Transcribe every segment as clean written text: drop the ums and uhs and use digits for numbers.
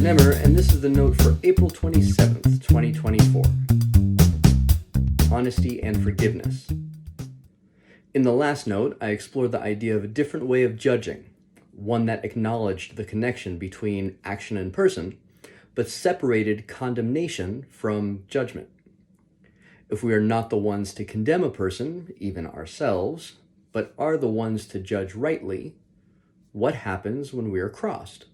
Nemr, and this is the note for April 27th, 2024. Honesty and forgiveness. In the last note, I explored the idea of a different way of judging, one that acknowledged the connection between action and person, but separated condemnation from judgment. If we are not the ones to condemn a person, even ourselves, but are the ones to judge rightly, what happens when we are crossed?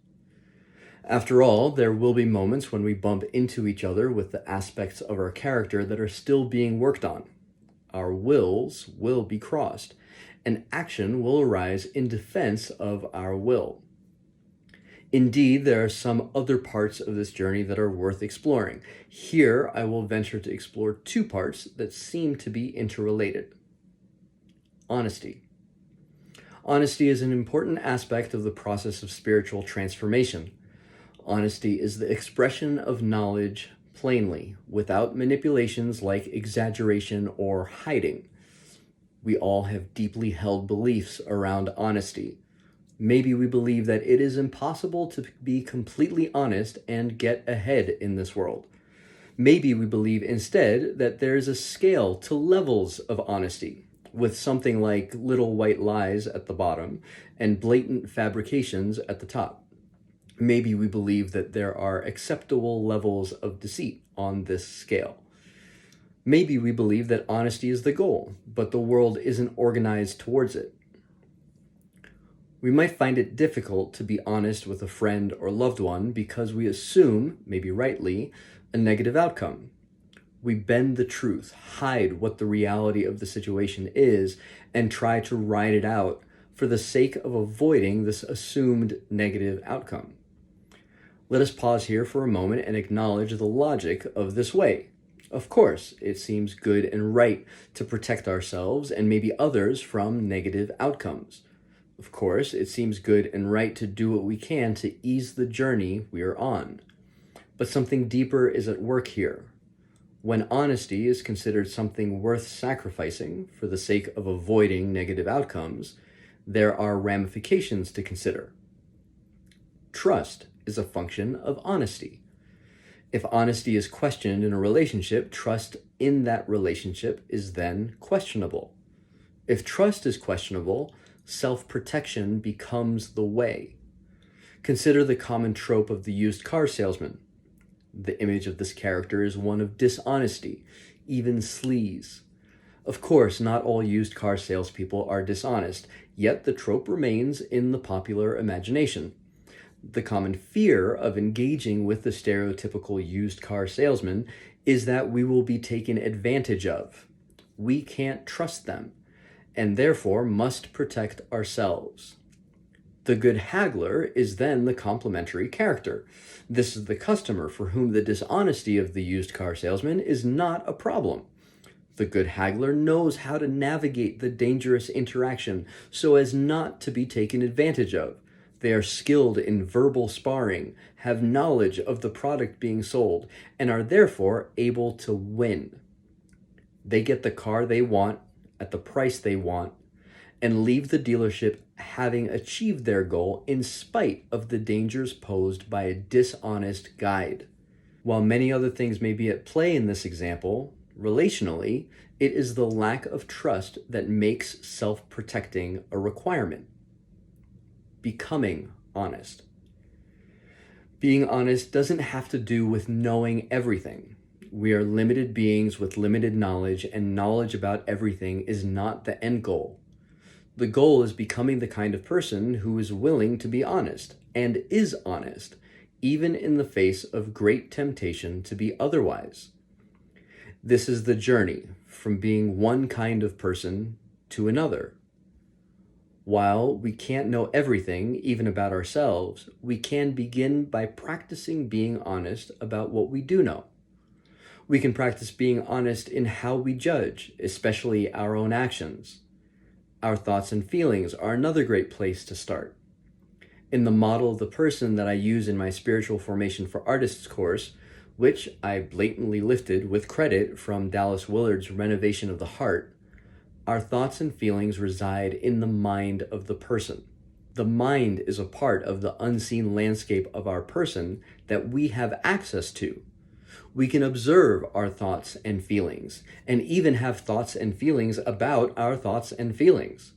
After all, there will be moments when we bump into each other with the aspects of our character that are still being worked on. Our wills will be crossed, and action will arise in defense of our will. Indeed, there are some other parts of this journey that are worth exploring. Here, I will venture to explore two parts that seem to be interrelated. Honesty. Honesty is an important aspect of the process of spiritual transformation. Honesty is the expression of knowledge plainly, without manipulations like exaggeration or hiding. We all have deeply held beliefs around honesty. Maybe we believe that it is impossible to be completely honest and get ahead in this world. Maybe we believe instead that there is a scale to levels of honesty, with something like little white lies at the bottom and blatant fabrications at the top. Maybe we believe that there are acceptable levels of deceit on this scale. Maybe we believe that honesty is the goal, but the world isn't organized towards it. We might find it difficult to be honest with a friend or loved one because we assume, maybe rightly, a negative outcome. We bend the truth, hide what the reality of the situation is, and try to ride it out for the sake of avoiding this assumed negative outcome. Let us pause here for a moment and acknowledge the logic of this way. Of course, it seems good and right to protect ourselves and maybe others from negative outcomes. Of course, it seems good and right to do what we can to ease the journey we are on. But something deeper is at work here. When honesty is considered something worth sacrificing for the sake of avoiding negative outcomes, there are ramifications to consider. Trust is a function of honesty. If honesty is questioned in a relationship, trust in that relationship is then questionable. If trust is questionable, self-protection becomes the way. Consider the common trope of the used car salesman. The image of this character is one of dishonesty, even sleaze. Of course, not all used car salespeople are dishonest, yet the trope remains in the popular imagination. The common fear of engaging with the stereotypical used car salesman is that we will be taken advantage of. We can't trust them, and therefore must protect ourselves. The good haggler is then the complementary character. This is the customer for whom the dishonesty of the used car salesman is not a problem. The good haggler knows how to navigate the dangerous interaction so as not to be taken advantage of. They are skilled in verbal sparring, have knowledge of the product being sold, and are therefore able to win. They get the car they want at the price they want and leave the dealership having achieved their goal in spite of the dangers posed by a dishonest guide. While many other things may be at play in this example, relationally, it is the lack of trust that makes self-protecting a requirement. Becoming honest. Being honest doesn't have to do with knowing everything. We are limited beings with limited knowledge, and knowledge about everything is not the end goal. The goal is becoming the kind of person who is willing to be honest, and is honest, even in the face of great temptation to be otherwise. This is the journey from being one kind of person to another. While we can't know everything, even about ourselves, we can begin by practicing being honest about what we do know. We can practice being honest in how we judge, especially our own actions. Our thoughts and feelings are another great place to start. In the model of the person that I use in my Spiritual Formation for Artists course, which I blatantly lifted with credit from Dallas Willard's Renovation of the Heart, our thoughts and feelings reside in the mind of the person. The mind is a part of the unseen landscape of our person that we have access to. We can observe our thoughts and feelings, and even have thoughts and feelings about our thoughts and feelings.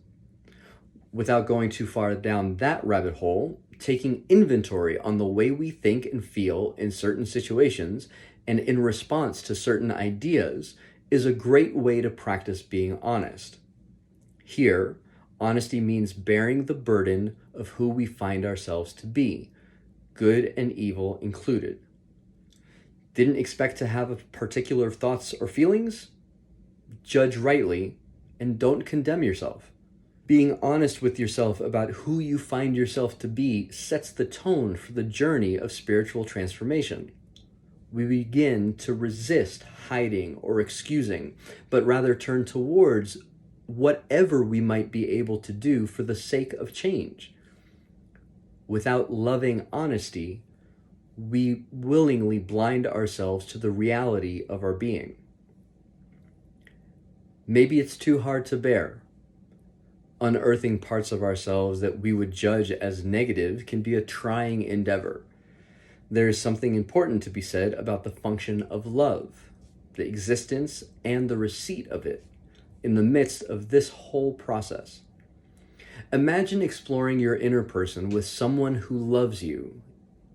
Without going too far down that rabbit hole, taking inventory on the way we think and feel in certain situations and in response to certain ideas is a great way to practice being honest. Here, honesty means bearing the burden of who we find ourselves to be, good and evil included. Didn't expect to have particular thoughts or feelings? Judge rightly and don't condemn yourself. Being honest with yourself about who you find yourself to be sets the tone for the journey of spiritual transformation. We begin to resist hiding or excusing, but rather turn towards whatever we might be able to do for the sake of change. Without loving honesty, we willingly blind ourselves to the reality of our being. Maybe it's too hard to bear. Unearthing parts of ourselves that we would judge as negative can be a trying endeavor. There is something important to be said about the function of love, the existence and the receipt of it, in the midst of this whole process. Imagine exploring your inner person with someone who loves you,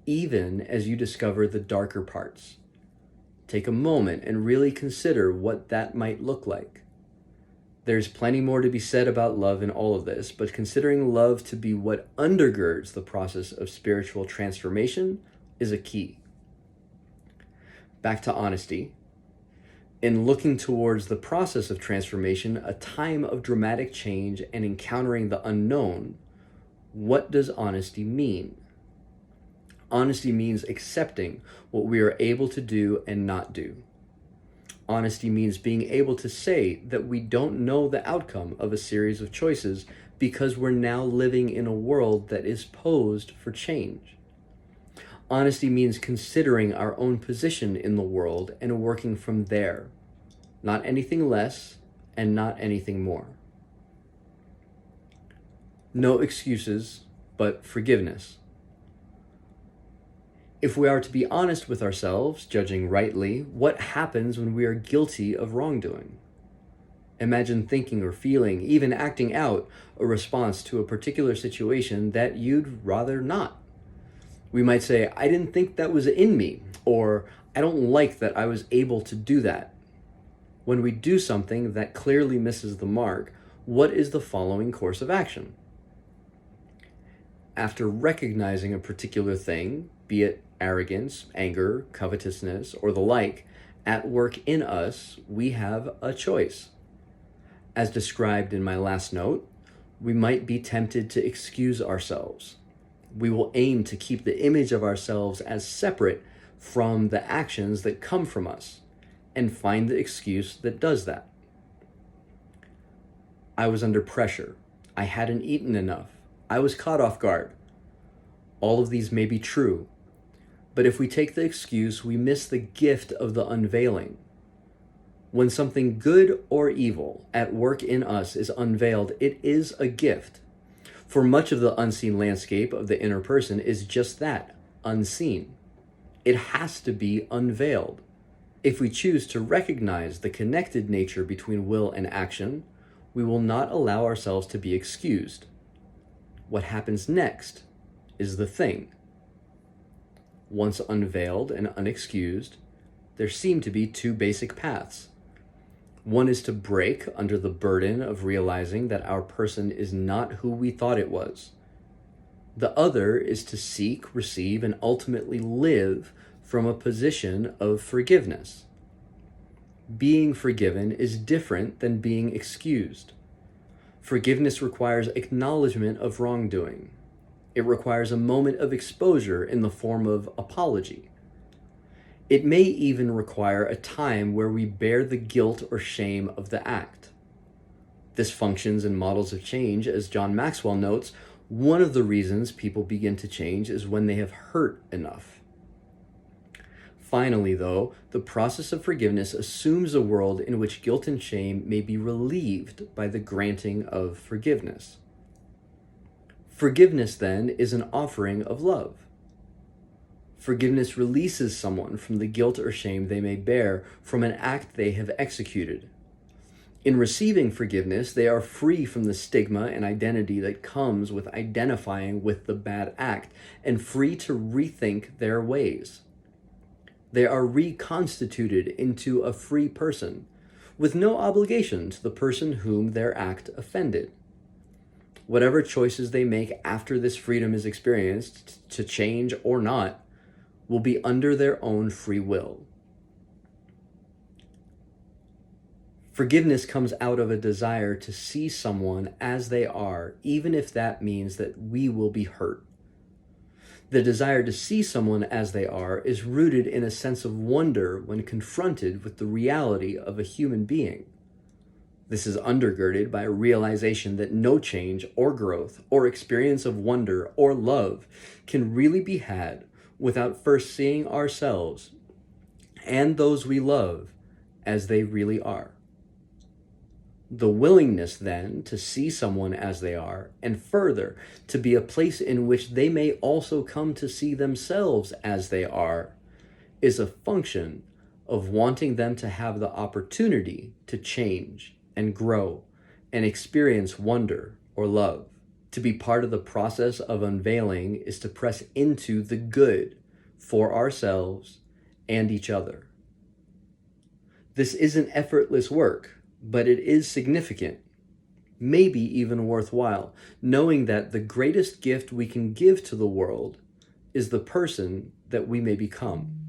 even as you discover the darker parts. Take a moment and really consider what that might look like. There's plenty more to be said about love in all of this, but considering love to be what undergirds the process of spiritual transformation is a key. Back to honesty. In looking towards the process of transformation, a time of dramatic change and encountering the unknown, what does honesty mean? Honesty means accepting what we are able to do and not do. Honesty means being able to say that we don't know the outcome of a series of choices because we're now living in a world that is posed for change. Honesty means considering our own position in the world and working from there. Not anything less and not anything more. No excuses, but forgiveness. If we are to be honest with ourselves, judging rightly, what happens when we are guilty of wrongdoing? Imagine thinking or feeling, even acting out, a response to a particular situation that you'd rather not. We might say, I didn't think that was in me, or I don't like that I was able to do that. When we do something that clearly misses the mark, what is the following course of action? After recognizing a particular thing, be it arrogance, anger, covetousness, or the like, at work in us, we have a choice. As described in my last note, we might be tempted to excuse ourselves. We will aim to keep the image of ourselves as separate from the actions that come from us, and find the excuse that does that. I was under pressure. I hadn't eaten enough. I was caught off guard. All of these may be true, but if we take the excuse, we miss the gift of the unveiling. When something good or evil at work in us is unveiled, it is a gift. For much of the unseen landscape of the inner person is just that, unseen. It has to be unveiled. If we choose to recognize the connected nature between will and action, we will not allow ourselves to be excused. What happens next is the thing. Once unveiled and unexcused, there seem to be two basic paths. One is to break under the burden of realizing that our person is not who we thought it was. The other is to seek, receive, and ultimately live from a position of forgiveness. Being forgiven is different than being excused. Forgiveness requires acknowledgement of wrongdoing. It requires a moment of exposure in the form of apology. It may even require a time where we bear the guilt or shame of the act. This functions in models of change, as John Maxwell notes. One of the reasons people begin to change is when they have hurt enough. Finally, though, the process of forgiveness assumes a world in which guilt and shame may be relieved by the granting of forgiveness. Forgiveness, then, is an offering of love. Forgiveness releases someone from the guilt or shame they may bear from an act they have executed. In receiving forgiveness, they are free from the stigma and identity that comes with identifying with the bad act and free to rethink their ways. They are reconstituted into a free person with no obligation to the person whom their act offended. Whatever choices they make after this freedom is experienced, to change or not, will be under their own free will. Forgiveness comes out of a desire to see someone as they are, even if that means that we will be hurt. The desire to see someone as they are is rooted in a sense of wonder when confronted with the reality of a human being. This is undergirded by a realization that no change or growth or experience of wonder or love can really be had without first seeing ourselves and those we love as they really are. The willingness, then, to see someone as they are, and further, to be a place in which they may also come to see themselves as they are, is a function of wanting them to have the opportunity to change and grow and experience wonder or love. To be part of the process of unveiling is to press into the good for ourselves and each other. This isn't effortless work, but it is significant, maybe even worthwhile, knowing that the greatest gift we can give to the world is the person that we may become.